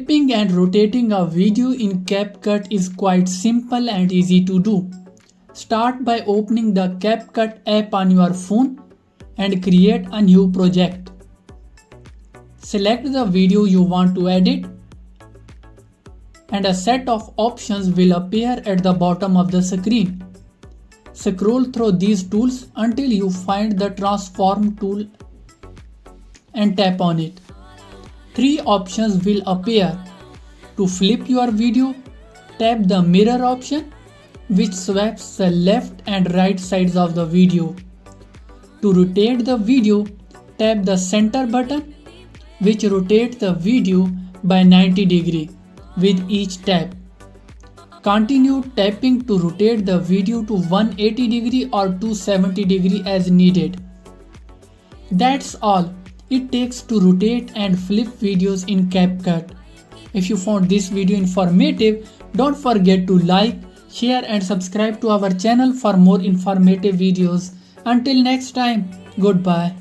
Flipping and rotating a video in CapCut is quite simple and easy to do. Start by opening the CapCut app on your phone and create a new project. Select the video you want to edit and a set of options will appear at the bottom of the screen. Scroll through these tools until you find the transform tool and tap on it. 3 options will appear. To flip your video, tap the mirror option, which swaps the left and right sides of the video. To rotate the video, tap the center button, which rotates the video by 90 degrees with each tap. Continue tapping to rotate the video to 180 degree or 270 degree as needed. That's all it takes to rotate and flip videos in CapCut. If you found this video informative, don't forget to like, share and subscribe to our channel for more informative videos. Until next time, goodbye.